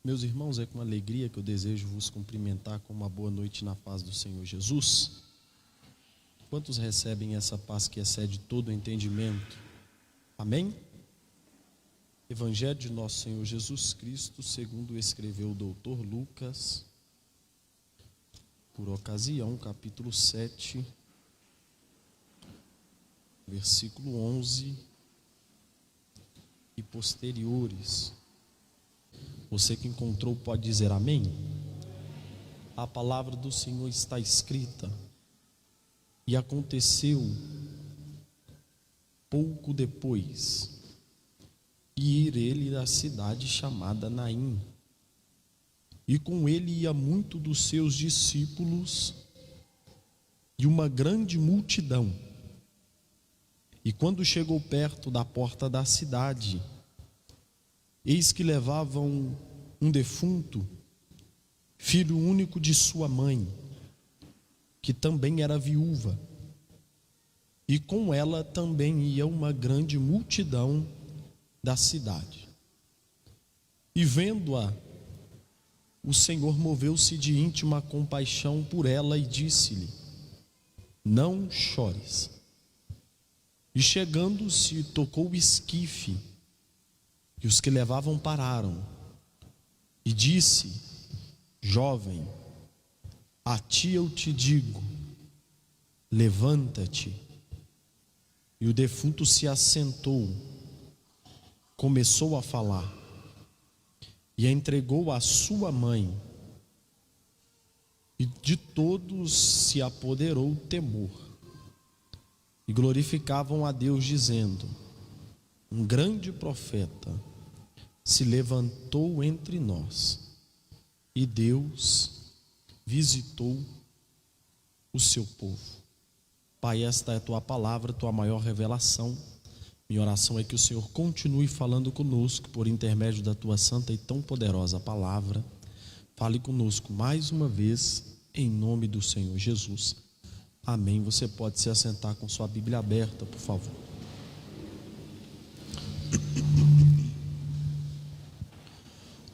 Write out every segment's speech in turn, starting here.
Meus irmãos, é com alegria que eu desejo vos cumprimentar com uma boa noite na paz do Senhor Jesus. Quantos recebem essa paz que excede todo o entendimento? Amém? Evangelho de nosso Senhor Jesus Cristo, segundo escreveu o doutor Lucas, por ocasião, capítulo 7, versículo 11 e posteriores. Você que encontrou pode dizer amém? A palavra do Senhor está escrita: e aconteceu pouco depois ir ele à cidade chamada Naim, e com ele ia muito dos seus discípulos e uma grande multidão. E quando chegou perto da porta da cidade, eis que levavam um defunto, filho único de sua mãe, que também era viúva, e com ela também ia uma grande multidão da cidade. E vendo-a, o Senhor moveu-se de íntima compaixão por ela e disse-lhe: não chores. E chegando-se, tocou o esquife, e os que levavam pararam, e disse: jovem, a ti eu te digo, levanta-te. E o defunto se assentou, começou a falar, e a entregou à sua mãe. E de todos se apoderou o temor, e glorificavam a Deus, dizendo: um grande profeta se levantou entre nós, e Deus visitou o seu povo. Pai, esta é a tua palavra, tua maior revelação. Minha oração é que o Senhor continue falando conosco por intermédio da tua santa e tão poderosa palavra. Fale conosco mais uma vez, em nome do Senhor Jesus. Amém. Você pode se assentar com sua Bíblia aberta, por favor.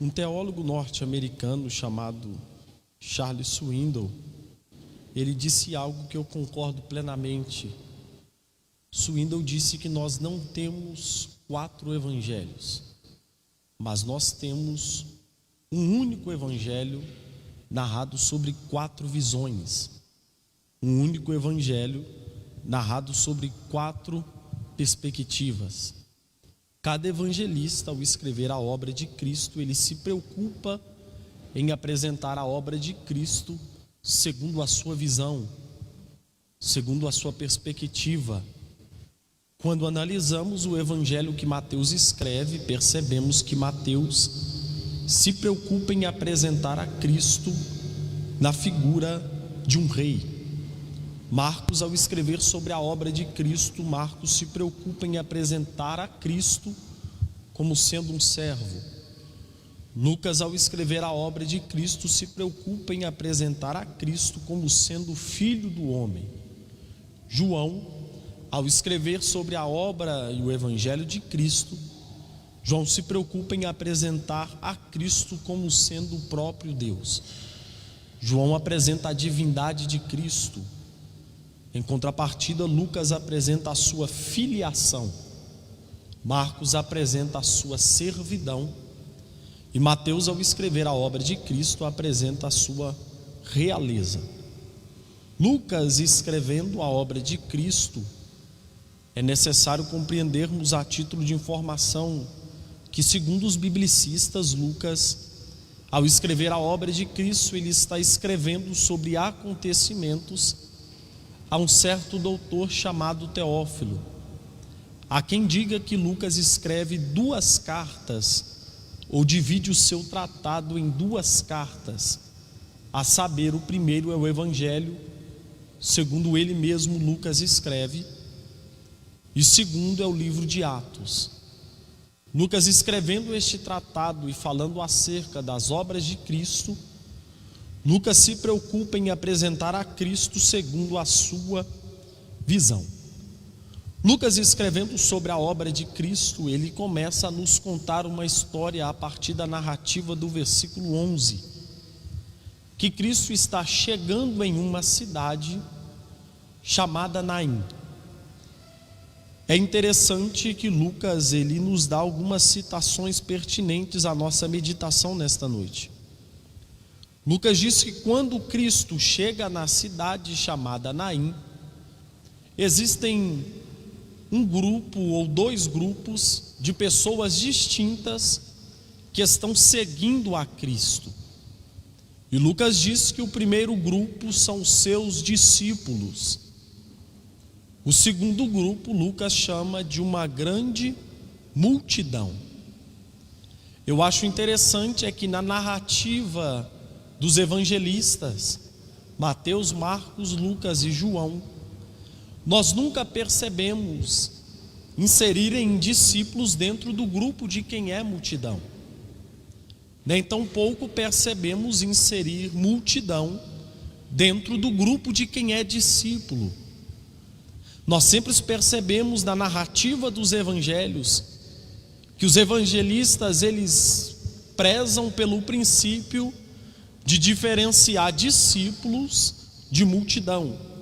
Um teólogo norte-americano chamado Charles Swindoll, ele disse algo que eu concordo plenamente. Swindoll disse que nós não temos 4 evangelhos, mas nós temos um único evangelho narrado sobre 4 visões, um único evangelho narrado sobre 4 perspectivas. Cada evangelista, ao escrever a obra de Cristo, ele se preocupa em apresentar a obra de Cristo segundo a sua visão, segundo a sua perspectiva. Quando analisamos o evangelho que Mateus escreve, percebemos que Mateus se preocupa em apresentar a Cristo na figura de um rei. Marcos, ao escrever sobre a obra de Cristo, Marcos se preocupa em apresentar a Cristo como sendo um servo. Lucas, ao escrever a obra de Cristo, se preocupa em apresentar a Cristo como sendo filho do homem. João, ao escrever sobre a obra e o evangelho de Cristo, João se preocupa em apresentar a Cristo como sendo o próprio Deus. João apresenta a divindade de Cristo. Em contrapartida, Lucas apresenta a sua filiação, Marcos apresenta a sua servidão, e Mateus, ao escrever a obra de Cristo, apresenta a sua realeza. Lucas, escrevendo a obra de Cristo, é necessário compreendermos a título de informação que, segundo os biblicistas, Lucas, ao escrever a obra de Cristo, ele está escrevendo sobre acontecimentos a um certo doutor chamado Teófilo. Há quem diga que Lucas escreve 2 cartas, ou divide o seu tratado em 2 cartas, a saber, o primeiro é o Evangelho, segundo ele mesmo Lucas escreve, e o segundo é o livro de Atos. Lucas, escrevendo este tratado e falando acerca das obras de Cristo, Lucas se preocupa em apresentar a Cristo segundo a sua visão. Lucas, escrevendo sobre a obra de Cristo, ele começa a nos contar uma história a partir da narrativa do versículo 11, que Cristo está chegando em uma cidade chamada Naim. É interessante que Lucas, ele nos dá algumas citações pertinentes à nossa meditação nesta noite. Lucas diz que quando Cristo chega na cidade chamada Naim, existem um grupo ou dois grupos de pessoas distintas que estão seguindo a Cristo. E Lucas diz que o primeiro grupo são os seus discípulos. O segundo grupo, Lucas chama de uma grande multidão. Eu acho interessante é que na narrativa dos evangelistas, Mateus, Marcos, Lucas e João, nós nunca percebemos inserirem discípulos dentro do grupo de quem é multidão. Nem tampouco percebemos inserir multidão dentro do grupo de quem é discípulo. Nós sempre percebemos na narrativa dos evangelhos que os evangelistas, eles prezam pelo princípio de diferenciar discípulos de multidão.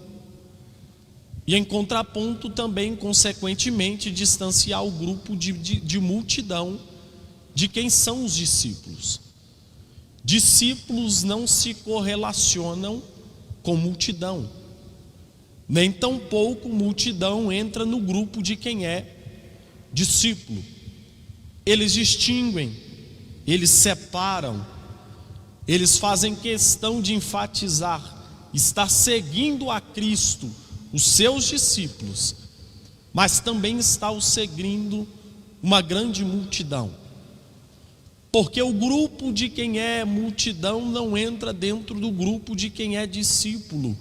E em contraponto também, consequentemente, distanciar o grupo de multidão de quem são os discípulos. Discípulos não se correlacionam com multidão, nem tampouco multidão entra no grupo de quem é discípulo. Eles distinguem, eles separam, eles fazem questão de enfatizar, estar seguindo a Cristo, os seus discípulos, mas também está o seguindo uma grande multidão, porque o grupo de quem é multidão não entra dentro do grupo de quem é discípulo.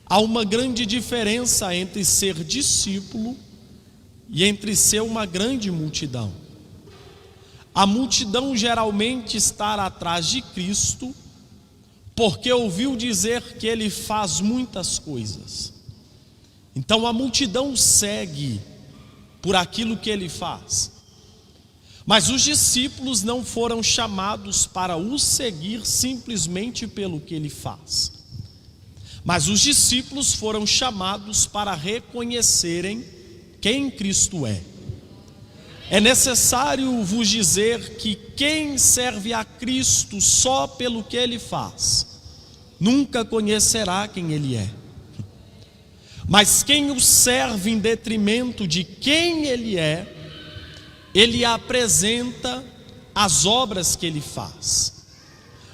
Há uma grande diferença entre ser discípulo e entre ser uma grande multidão. A multidão geralmente está atrás de Cristo porque ouviu dizer que ele faz muitas coisas. Então a multidão segue por aquilo que ele faz. Mas os discípulos não foram chamados para o seguir simplesmente pelo que ele faz. Mas os discípulos foram chamados para reconhecerem quem Cristo é. É necessário vos dizer que quem serve a Cristo só pelo que ele faz, nunca conhecerá quem ele é. Mas quem o serve em detrimento de quem ele é, ele apresenta as obras que ele faz.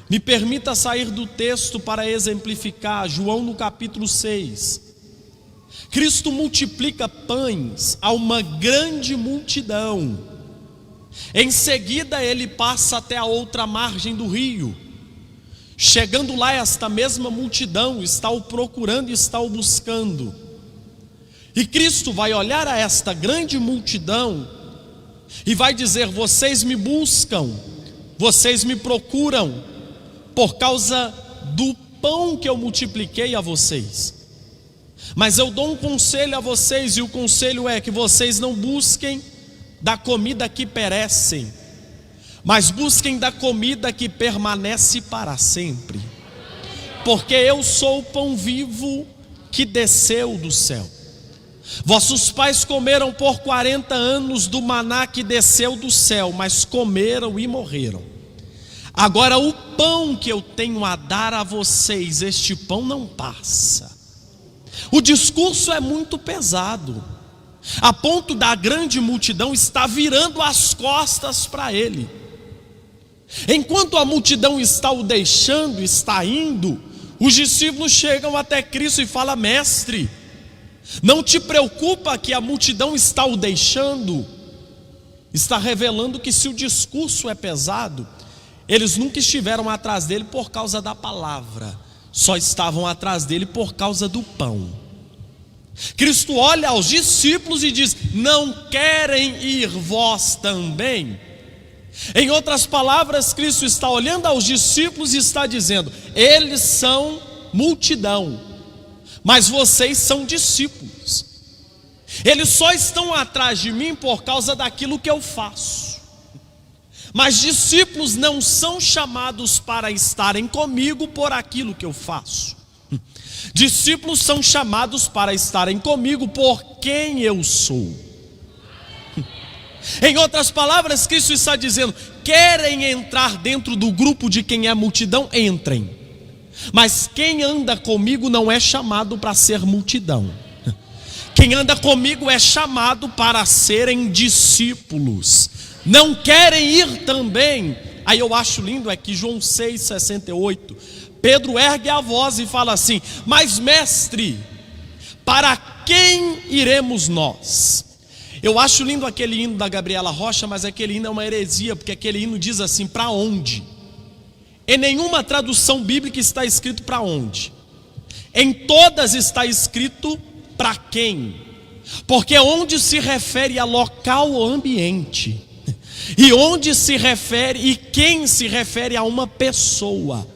Me permita sair do texto para exemplificar. João no capítulo 6. Cristo multiplica pães a uma grande multidão. Em seguida ele passa até a outra margem do rio. Chegando lá, esta mesma multidão está o procurando, está o buscando. E Cristo vai olhar a esta grande multidão e vai dizer: vocês me buscam, vocês me procuram por causa do pão que eu multipliquei a vocês. Mas eu dou um conselho a vocês, e o conselho é que vocês não busquem da comida que perece, mas busquem da comida que permanece para sempre. Porque eu sou o pão vivo que desceu do céu. Vossos pais comeram por 40 anos do maná que desceu do céu, mas comeram e morreram. Agora o pão que eu tenho a dar a vocês, este pão não passa. O discurso é muito pesado, a ponto da grande multidão estar virando as costas para ele. Enquanto a multidão está o deixando, está indo, os discípulos chegam até Cristo e falam: mestre, não te preocupa que a multidão está o deixando? Está revelando que se o discurso é pesado, eles nunca estiveram atrás dele por causa da palavra, só estavam atrás dele por causa do pão. Cristo olha aos discípulos e diz: não querem ir vós também? Em outras palavras, Cristo está olhando aos discípulos e está dizendo: eles são multidão, mas vocês são discípulos. Eles só estão atrás de mim por causa daquilo que eu faço. Mas discípulos não são chamados para estarem comigo por aquilo que eu faço. Discípulos são chamados para estarem comigo por quem eu sou. Em outras palavras, Cristo está dizendo: querem entrar dentro do grupo de quem é multidão? Entrem. Mas quem anda comigo não é chamado para ser multidão. Quem anda comigo é chamado para serem discípulos. Não querem ir também. Aí eu acho lindo é que João 6,68, Pedro ergue a voz e fala assim: mas mestre, para quem iremos nós? Eu acho lindo aquele hino da Gabriela Rocha, mas aquele hino é uma heresia, porque aquele hino diz assim: para onde? Em nenhuma tradução bíblica está escrito para onde. Em todas está escrito para quem. Porque onde se refere a local ou ambiente, e onde se refere e quem se refere a uma pessoa.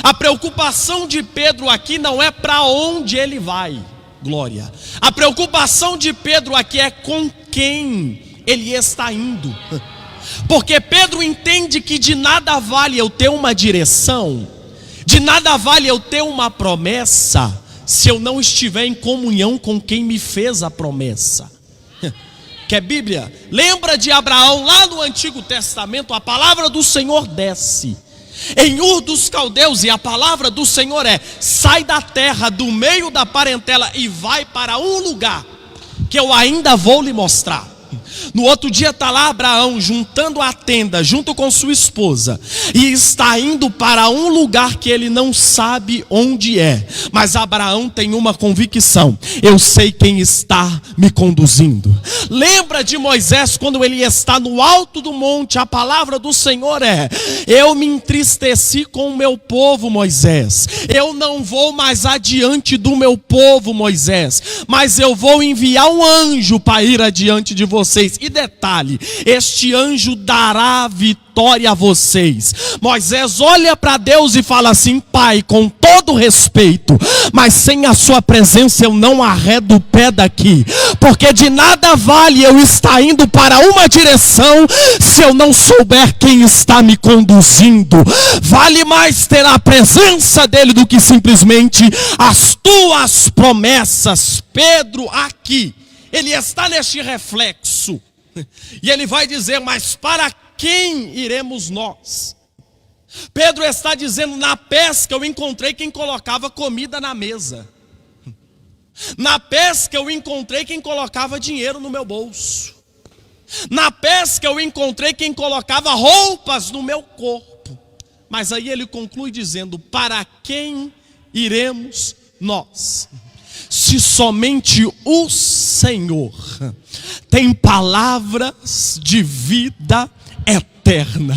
A preocupação de Pedro aqui não é para onde ele vai, glória. A preocupação de Pedro aqui é com quem ele está indo. Porque Pedro entende que de nada vale eu ter uma direção, de nada vale eu ter uma promessa, se eu não estiver em comunhão com quem me fez a promessa. Que é Bíblia? Lembra de Abraão lá no Antigo Testamento? A palavra do Senhor desce em Ur dos Caldeus, e a palavra do Senhor é: sai da terra, do meio da parentela, e vai para um lugar que eu ainda vou lhe mostrar. No outro dia está lá Abraão juntando a tenda junto com sua esposa, e está indo para um lugar que ele não sabe onde é. Mas Abraão tem uma convicção: eu sei quem está me conduzindo. Lembra de Moisés quando ele está no alto do monte? A palavra do Senhor é: eu me entristeci com o meu povo, Moisés. Eu não vou mais adiante do meu povo, Moisés, mas eu vou enviar um anjo para ir adiante de vocês. E detalhe, este anjo dará vitória a vocês. Moisés olha para Deus e fala assim: Pai, com todo respeito, mas sem a sua presença eu não arredo o pé daqui, porque de nada vale eu estar indo para uma direção se eu não souber quem está me conduzindo. Vale mais ter a presença dele do que simplesmente as tuas promessas. Pedro aqui, ele está neste reflexo, e ele vai dizer: mas para quem iremos nós? Pedro está dizendo: na pesca eu encontrei quem colocava comida na mesa. Na pesca eu encontrei quem colocava dinheiro no meu bolso. Na pesca eu encontrei quem colocava roupas no meu corpo. Mas aí ele conclui dizendo: para quem iremos nós? Se somente o Senhor tem palavras de vida eterna.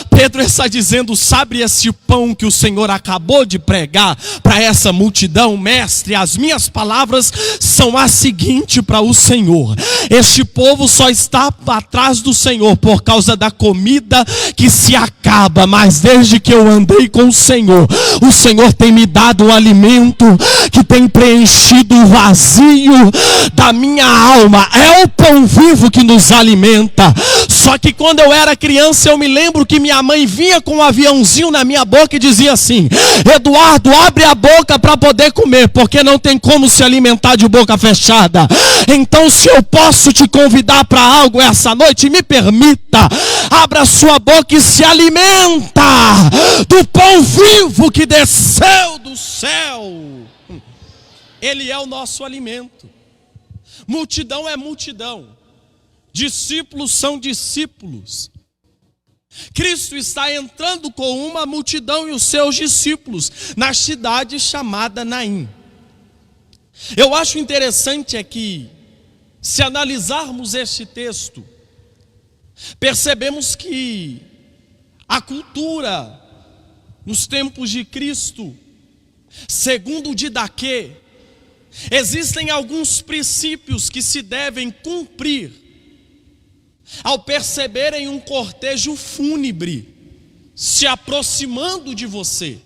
Pedro está dizendo: sabe esse pão que o Senhor acabou de pregar para essa multidão? Mestre, as minhas palavras são as seguintes para o Senhor: este povo só está atrás do Senhor por causa da comida que se acaba, mas desde que eu andei com o Senhor tem me dado um alimento que tem preenchido o vazio da minha alma. É o pão vivo que nos alimenta. Só que quando eu era criança, eu me lembro que minha mãe vinha com um aviãozinho na minha boca e dizia assim: Eduardo, abre a boca para poder comer, porque não tem como se alimentar de boca fechada. Então, se eu posso te convidar para algo essa noite, me permita, abra sua boca e se alimenta do pão vivo que desceu do céu. Ele é o nosso alimento. Multidão é multidão, discípulos são discípulos. Cristo está entrando com uma multidão e os seus discípulos na cidade chamada Naim. Eu acho interessante é que, se analisarmos este texto, percebemos que a cultura nos tempos de Cristo, segundo o Didaquê, existem alguns princípios que se devem cumprir ao perceberem um cortejo fúnebre se aproximando de você.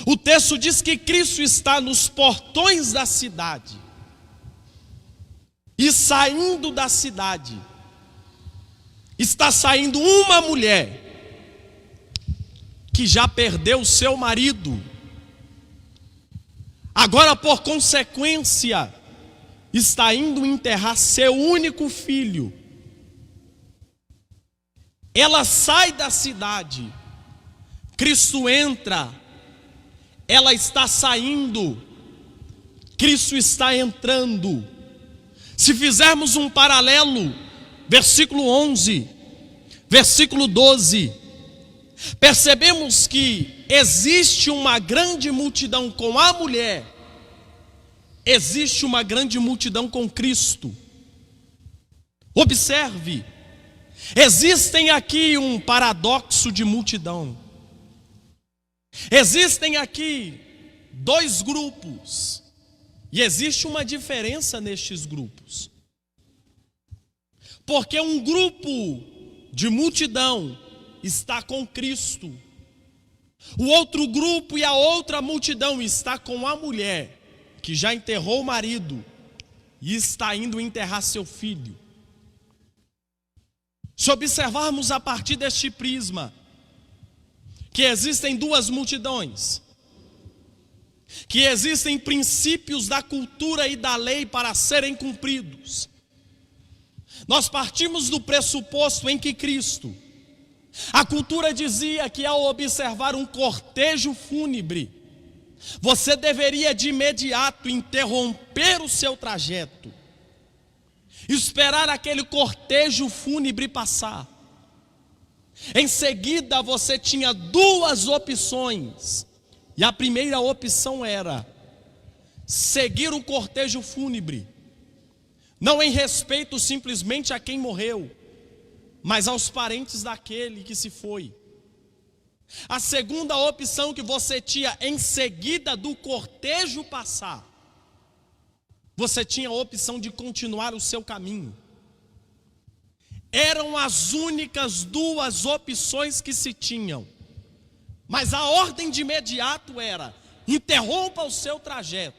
O texto diz que Cristo está nos portões da cidade. saindo da cidade, está saindo uma mulher que já perdeu seu marido. Agora, por consequência, está indo enterrar seu único filho. Ela sai da cidade, Cristo entra, ela está saindo, Cristo está entrando. Se fizermos um paralelo, versículo 11, versículo 12, percebemos que existe uma grande multidão com a mulher, existe uma grande multidão com Cristo. Observe, existem aqui um paradoxo de multidão. Existem aqui dois grupos, e existe uma diferença nestes grupos. Porque um grupo de multidão está com Cristo, o outro grupo e a outra multidão está com a mulher que já enterrou o marido e está indo enterrar seu filho. Se observarmos a partir deste prisma, que existem duas multidões, que existem princípios da cultura e da lei para serem cumpridos, nós partimos do pressuposto em que Cristo, a cultura dizia que ao observar um cortejo fúnebre, você deveria de imediato interromper o seu trajeto, esperar aquele cortejo fúnebre passar. Em seguida você tinha duas opções, e a primeira opção era seguir o cortejo fúnebre, não em respeito simplesmente a quem morreu, mas aos parentes daquele que se foi. A segunda opção que você tinha em seguida do cortejo passar, você tinha a opção de continuar o seu caminho. Eram as únicas duas opções que se tinham. Mas a ordem de imediato era: interrompa o seu trajeto,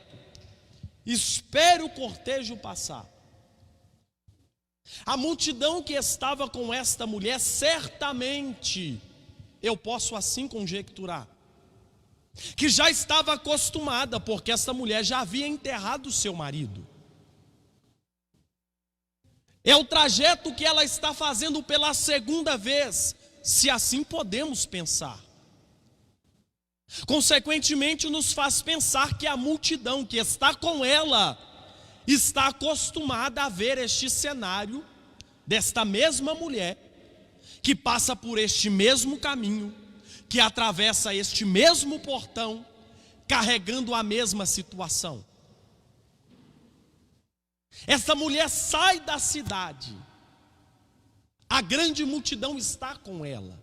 espere o cortejo passar. A multidão que estava com esta mulher, certamente, eu posso assim conjecturar, que já estava acostumada, porque esta mulher já havia enterrado seu marido. É o trajeto que ela está fazendo pela segunda vez, se assim podemos pensar. Consequentemente, nos faz pensar que a multidão que está com ela está acostumada a ver este cenário desta mesma mulher que passa por este mesmo caminho, que atravessa este mesmo portão, carregando a mesma situação. Essa mulher sai da cidade, a grande multidão está com ela.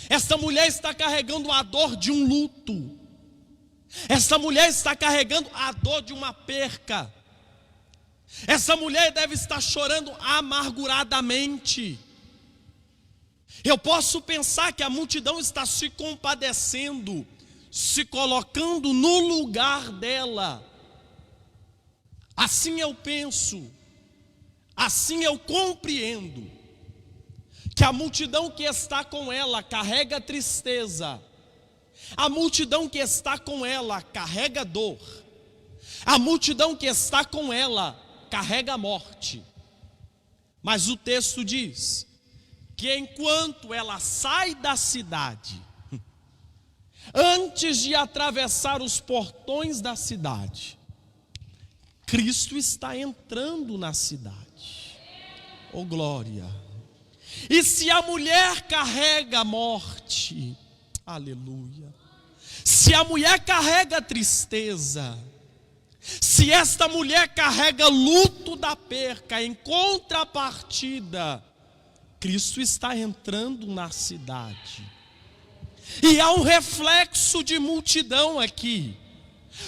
Essa mulher está carregando a dor de um luto. Essa mulher está carregando a dor de uma perca. Essa mulher deve estar chorando amarguradamente. Eu posso pensar que a multidão está se compadecendo, se colocando no lugar dela. Assim eu penso, assim eu compreendo, que a multidão que está com ela carrega tristeza, a multidão que está com ela carrega dor, a multidão que está com ela carrega morte. Mas o texto diz que enquanto ela sai da cidade, antes de atravessar os portões da cidade, Cristo está entrando na cidade. Oh glória! E se a mulher carrega morte, aleluia, se a mulher carrega tristeza, se esta mulher carrega luto da perca, em contrapartida, Cristo está entrando na cidade. E há um reflexo de multidão aqui,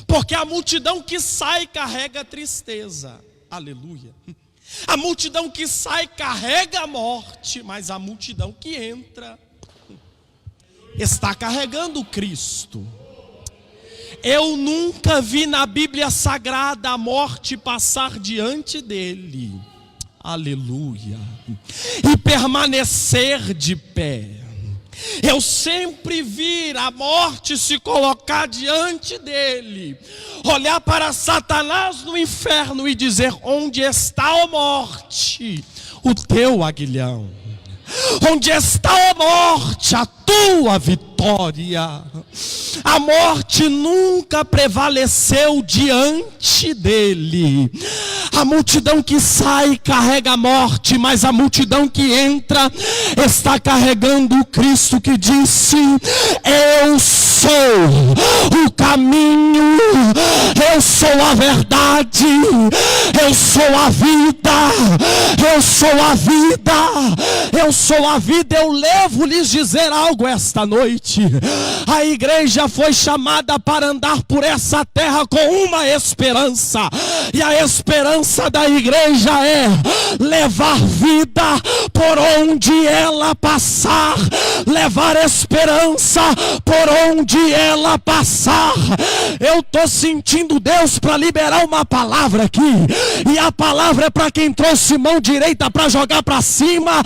porque a multidão que sai carrega tristeza, aleluia. A multidão que sai carrega a morte, mas a multidão que entra está carregando Cristo. Eu nunca vi na Bíblia Sagrada a morte passar diante dele. Aleluia. E permanecer de pé. Eu sempre vi a morte se colocar diante dele, olhar para Satanás no inferno e dizer: onde está, ó morte, o teu aguilhão? Onde está, ó morte, a tua vitória? A morte nunca prevaleceu diante dele. A multidão que sai carrega a morte, mas a multidão que entra está carregando o Cristo que disse: eu sou o caminho, eu sou a verdade, eu sou a vida, eu sou a vida, eu sou a vida. Eu levo-lhes dizer algo esta noite. A igreja foi chamada para andar por essa terra com uma esperança, e a esperança da igreja é levar vida por onde ela passar, levar esperança por onde ela passar. Eu estou sentindo Deus para liberar uma palavra aqui, e a palavra é para quem trouxe mão direita para jogar para cima,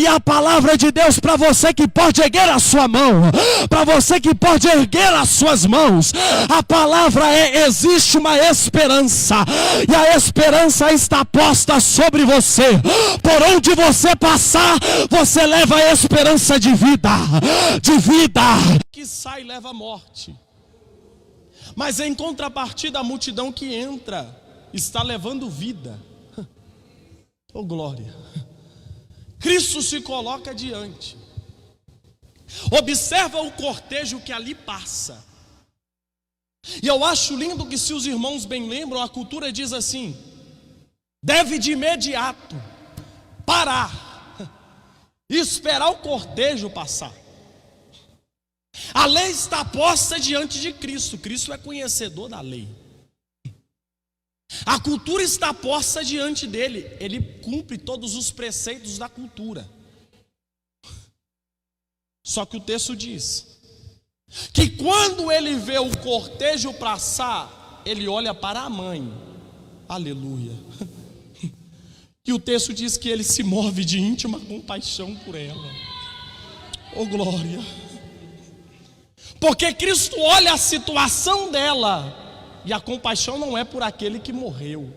e a palavra de Deus para você que pode erguer a sua mão, para você que pode erguer as suas mãos. A palavra é: existe uma esperança, e a esperança está posta sobre você. Por onde você passar, você leva a esperança de vida, de vida. Que sai leva a morte, mas em contrapartida a multidão que entra está levando vida. Oh glória! Cristo se coloca diante. Observa o cortejo que ali passa. E eu acho lindo que, se os irmãos bem lembram, a cultura diz assim: deve de imediato parar e esperar o cortejo passar. A lei está posta diante de Cristo. Cristo é conhecedor da lei. A cultura está posta diante dele. Ele cumpre todos os preceitos da cultura. Só que o texto diz que quando ele vê o cortejo passar, ele olha para a mãe. Aleluia. E o texto diz que ele se move de íntima compaixão por ela. Oh glória! Porque Cristo olha a situação dela, e a compaixão não é por aquele que morreu.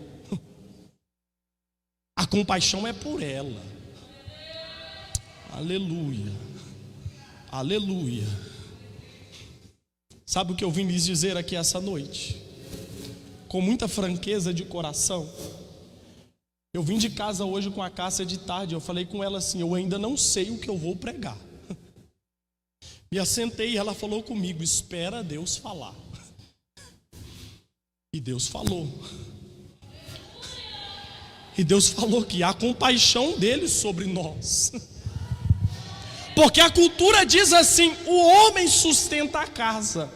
A compaixão é por ela. Aleluia. Aleluia. Sabe o que eu vim lhes dizer aqui essa noite? Com muita franqueza de coração. Eu vim de casa hoje com a Cássia de tarde. Eu falei com ela assim: eu ainda não sei o que eu vou pregar. Me assentei e ela falou comigo: espera Deus falar. E Deus falou. E Deus falou que há compaixão dele sobre nós. Porque a cultura diz assim: o homem sustenta a casa.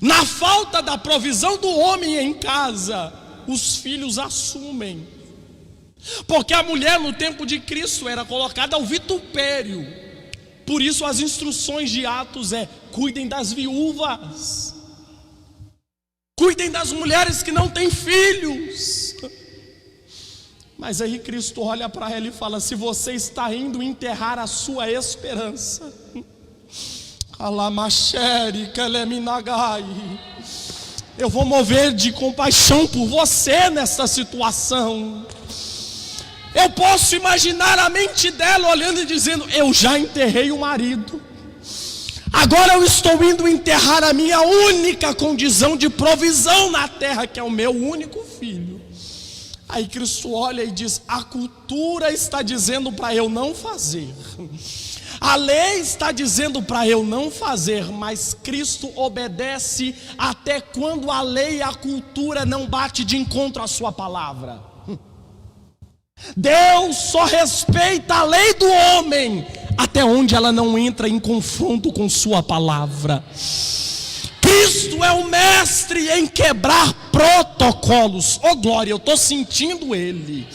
Na falta da provisão do homem em casa, os filhos assumem. Porque a mulher no tempo de Cristo era colocada ao vitupério. Por isso as instruções de Atos é: cuidem das viúvas, cuidem das mulheres que não têm filhos. Mas aí Cristo olha para ela e fala: se você está indo enterrar a sua esperança, eu vou mover de compaixão por você nessa situação. Eu posso imaginar a mente dela olhando e dizendo: eu já enterrei o marido, agora eu estou indo enterrar a minha única condição de provisão na terra, que é o meu único filho. Aí Cristo olha e diz: a cultura está dizendo para eu não fazer, a lei está dizendo para eu não fazer, mas Cristo obedece até quando a lei e a cultura não bate de encontro à sua palavra. Deus só respeita a lei do homem até onde ela não entra em confronto com sua palavra. Cristo é o mestre em quebrar protocolos. Oh glória, eu estou sentindo ele.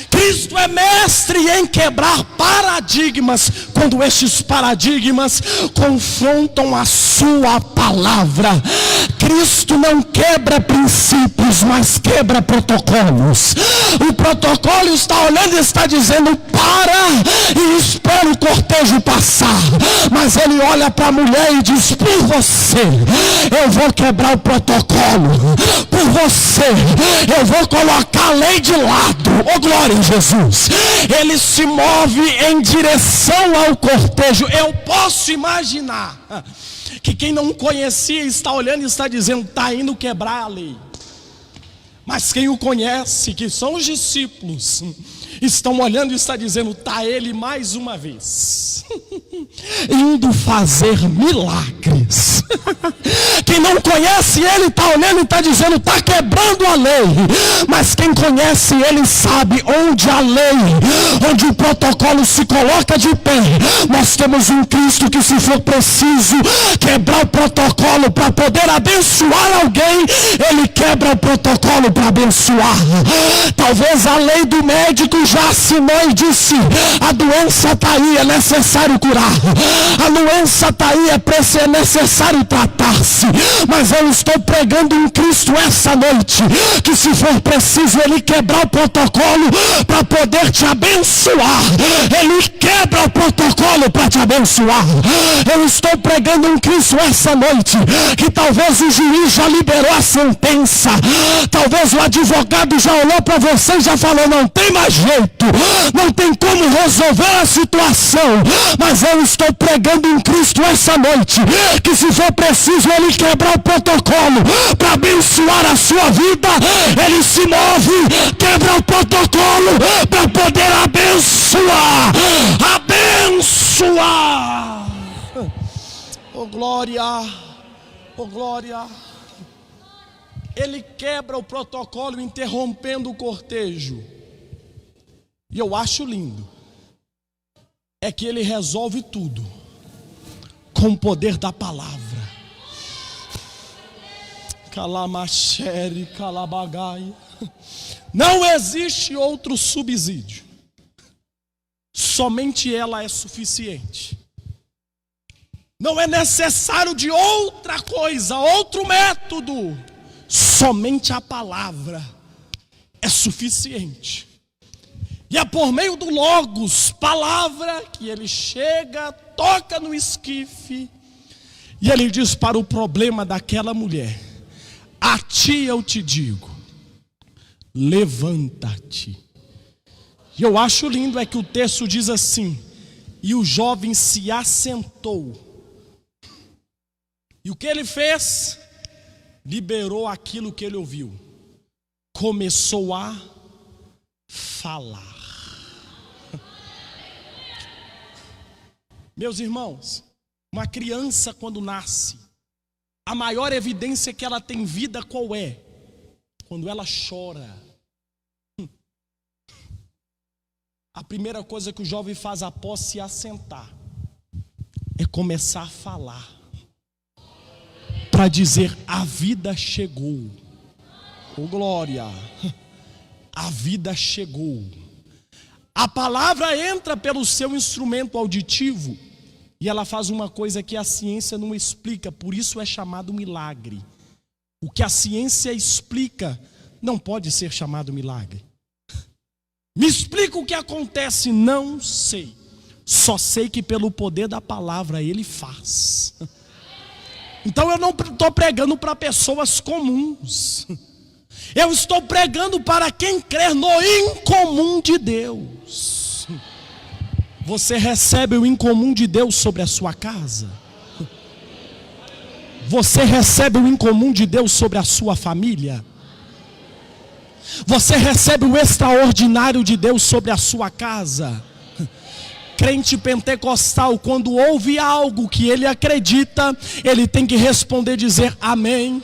Cristo é mestre em quebrar paradigmas, quando estes paradigmas confrontam a sua palavra. Cristo não quebra princípios, mas quebra protocolos. O protocolo está olhando e está dizendo: para e espera o cortejo passar. Mas ele olha para a mulher e diz: por você eu vou quebrar o protocolo, por você eu vou colocar a lei de lado. Oh, glória a Jesus. Ele se move em direção ao cortejo. Eu posso imaginar que quem não conhecia está olhando e está dizendo: está indo quebrar a lei. Mas quem o conhece, que são os discípulos, estão olhando e está dizendo: está ele mais uma vez indo fazer milagres. Quem não conhece ele está olhando e está dizendo: está quebrando a lei. Mas quem conhece ele sabe onde a lei, onde o protocolo se coloca de pé, nós temos um Cristo que, se for preciso quebrar o protocolo para poder abençoar alguém, ele quebra o protocolo para abençoar. Talvez a lei do médico já assinou e disse: a doença está aí, é necessário curar. A doença está aí, é necessário tratar-se. Mas eu estou pregando um Cristo essa noite, que, se for preciso ele quebrar o protocolo para poder te abençoar, ele quebra o protocolo para te abençoar. Eu estou pregando um Cristo essa noite, que talvez o juiz já liberou a sentença, talvez o advogado já olhou para você e já falou: não tem mais jeito, não tem como resolver a situação. Mas eu estou pregando um Cristo essa noite, que, se for preciso ele quebrar o protocolo para abençoar a sua vida, ele se move, quebra o protocolo para poder abençoar. Oh glória, oh glória. Ele quebra o protocolo, interrompendo o cortejo. E eu acho lindo é que ele resolve tudo com o poder da palavra. Calamachere, calabagaia. Não existe outro subsídio. Somente ela é suficiente. Não é necessário de outra coisa, outro método. Somente a palavra é suficiente. E é por meio do Logos, palavra, que ele chega, toca no esquife, e ele diz para o problema daquela mulher: a ti eu te digo, levanta-te. E eu acho lindo é que o texto diz assim: e o jovem se assentou. E o que ele fez? Liberou aquilo que ele ouviu. Começou a falar. Meus irmãos, uma criança, quando nasce, a maior evidência que ela tem vida qual é? Quando ela chora. A primeira coisa que o jovem faz após se assentar é começar a falar, para dizer: a vida chegou. Oh glória, a vida chegou. A palavra entra pelo seu instrumento auditivo e ela faz uma coisa que a ciência não explica, por isso é chamado milagre. O que a ciência explica não pode ser chamado milagre. Me explica o que acontece? Não sei. Só sei que pelo poder da palavra ele faz. Então eu não estou pregando para pessoas comuns. Eu estou pregando para quem crê no incomum de Deus. Você recebe o incomum de Deus sobre a sua casa? Você recebe o incomum de Deus sobre a sua família? Você recebe o extraordinário de Deus sobre a sua casa? Crente pentecostal, quando ouve algo que ele acredita, ele tem que responder, dizer amém.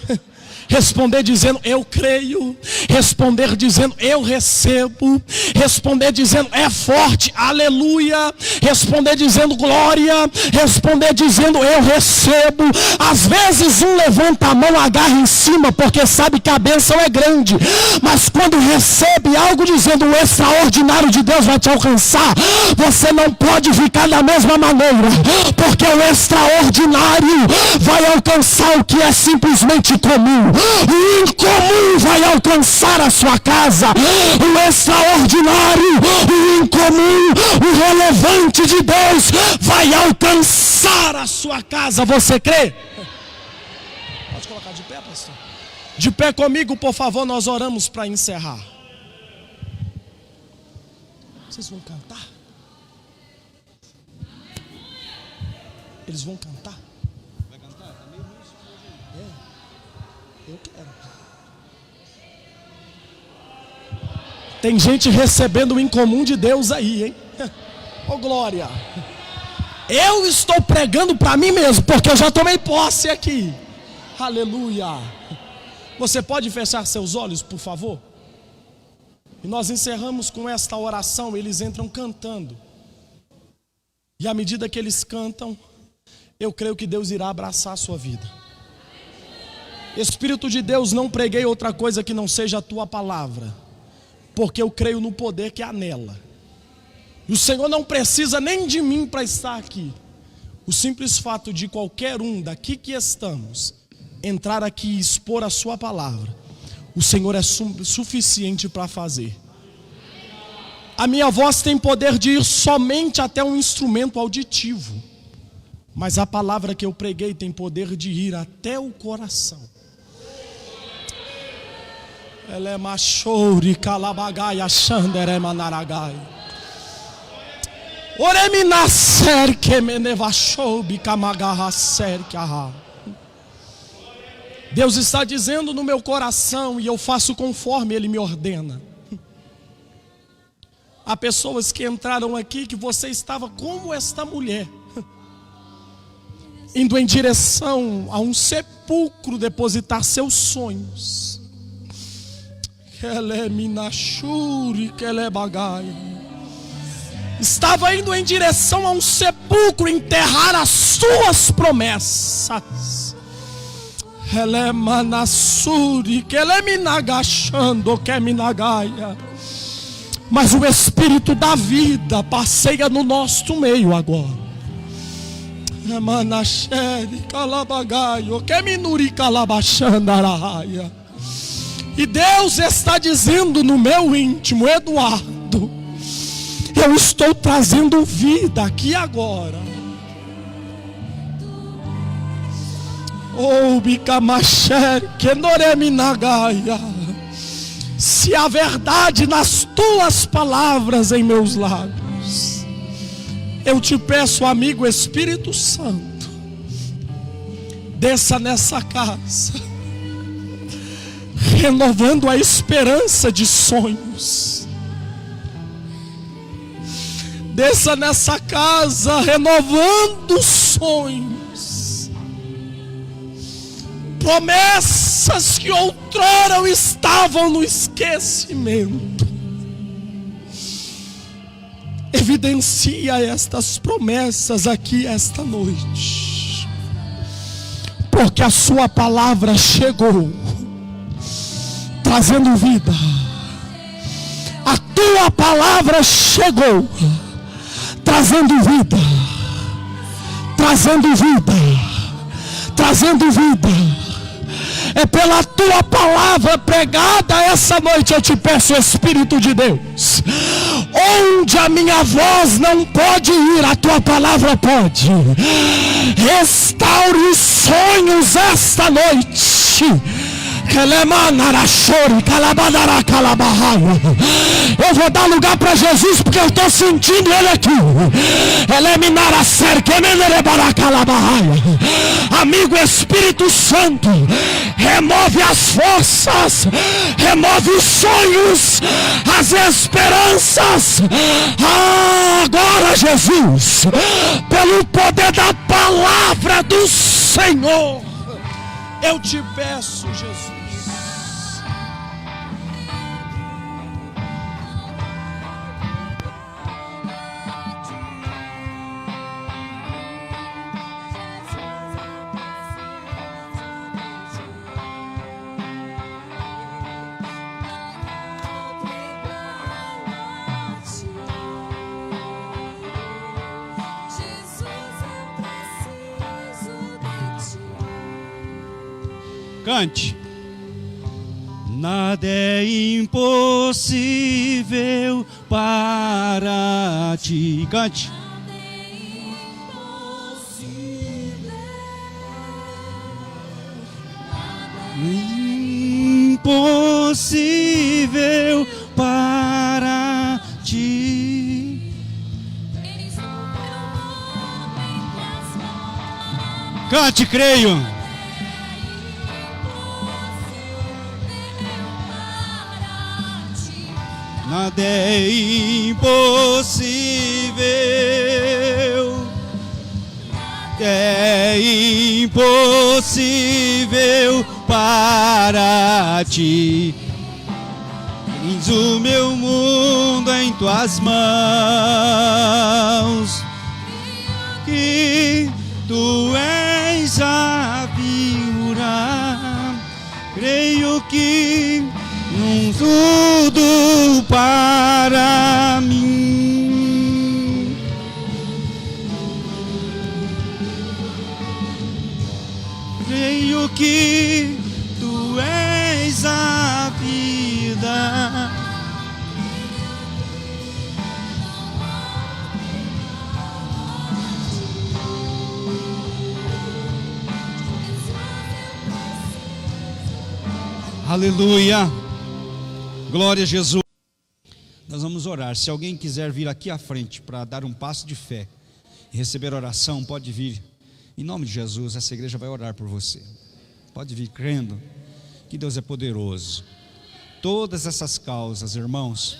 Responder dizendo eu creio, responder dizendo eu recebo, responder dizendo é forte, aleluia, responder dizendo glória, responder dizendo eu recebo. Às vezes um levanta a mão, agarra em cima porque sabe que a bênção é grande, mas quando recebe algo dizendo o extraordinário de Deus vai te alcançar, você não pode ficar da mesma maneira, porque o extraordinário vai alcançar o que é simplesmente comum. O incomum vai alcançar a sua casa. O extraordinário, o incomum, o relevante de Deus vai alcançar a sua casa. Você crê? Pode colocar de pé, pastor. De pé comigo, por favor, nós oramos para encerrar. Vocês vão cantar? Eles vão cantar? Vai cantar? Tá meio músico hoje. Eu quero. Tem gente recebendo o incomum de Deus aí, hein? Ô glória. Eu estou pregando para mim mesmo, porque eu já tomei posse aqui. Aleluia. Você pode fechar seus olhos, por favor? E nós encerramos com esta oração. Eles entram cantando. E à medida que eles cantam, eu creio que Deus irá abraçar a sua vida. Espírito de Deus, não preguei outra coisa que não seja a tua palavra, porque eu creio no poder que há nela. E o Senhor não precisa nem de mim para estar aqui. O simples fato de qualquer um daqui que estamos entrar aqui e expor a sua palavra, o Senhor é suficiente para fazer. A minha voz tem poder de ir somente até um instrumento auditivo, mas a palavra que eu preguei tem poder de ir até o coração. Ela é machouri calabagaia xandere manaragai. Oreminaser que menevachoubi kamagarra serkaha. Deus está dizendo no meu coração e eu faço conforme Ele me ordena. Há pessoas que entraram aqui que você estava como esta mulher, indo em direção a um sepulcro depositar seus sonhos. Estava indo em direção a um sepulcro enterrar as suas promessas. Mas o Espírito da vida passeia no nosso meio agora. E Deus está dizendo no meu íntimo, Eduardo, eu estou trazendo vida aqui agora. Oh, Bicamacher, que noreminagaia. Se há verdade nas tuas palavras em meus lábios, eu te peço, amigo Espírito Santo, desça nessa casa, renovando a esperança de sonhos. Desça nessa casa, renovando sonhos. Promessas que outrora estavam no esquecimento. Evidencia estas promessas aqui esta noite, porque a sua palavra chegou trazendo vida. A tua palavra chegou trazendo vida, trazendo vida, trazendo vida. É pela tua palavra pregada essa noite, eu te peço, Espírito de Deus, onde a minha voz não pode ir, a tua palavra pode. Restaure os sonhos esta noite. Eu vou dar lugar para Jesus, porque eu estou sentindo Ele aqui. Amigo Espírito Santo, remove as forças, remove os sonhos, as esperanças. Agora, Jesus, pelo poder da palavra do Senhor, eu te peço, Jesus. Cante. Nada é impossível para ti. Cante. Impossível para ti. Cante, creio. Nada é impossível. É impossível para ti. Tens o meu mundo em tuas mãos, que tu és a viura. Creio que tudo para mim. Creio que tu és a vida. Aleluia. Glória a Jesus. Nós vamos orar. Se alguém quiser vir aqui à frente para dar um passo de fé e receber oração, pode vir. Em nome de Jesus, essa igreja vai orar por você. Pode vir crendo que Deus é poderoso. Todas essas causas, irmãos,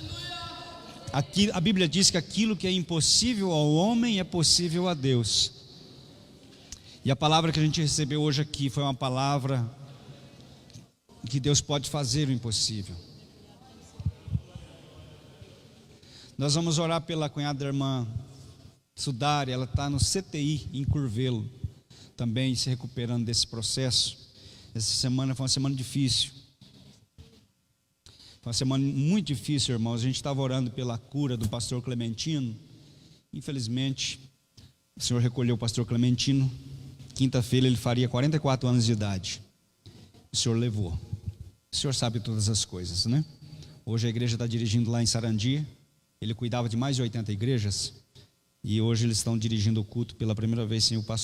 aqui, a Bíblia diz que aquilo que é impossível ao homem é possível a Deus. E a palavra que a gente recebeu hoje aqui foi uma palavra que Deus pode fazer o impossível. Nós vamos orar pela cunhada da irmã Sudari. Ela está no CTI em Curvelo, também se recuperando desse processo. Essa semana foi uma semana difícil. Foi uma semana muito difícil, irmãos. A gente estava orando pela cura do pastor Clementino. Infelizmente, o Senhor recolheu o pastor Clementino. Quinta-feira ele faria 44 anos de idade. O Senhor levou. O Senhor sabe todas as coisas, né? Hoje a igreja está dirigindo lá em Sarandi. Ele cuidava de mais de 80 igrejas. E hoje eles estão dirigindo o culto pela primeira vez sem o pastor.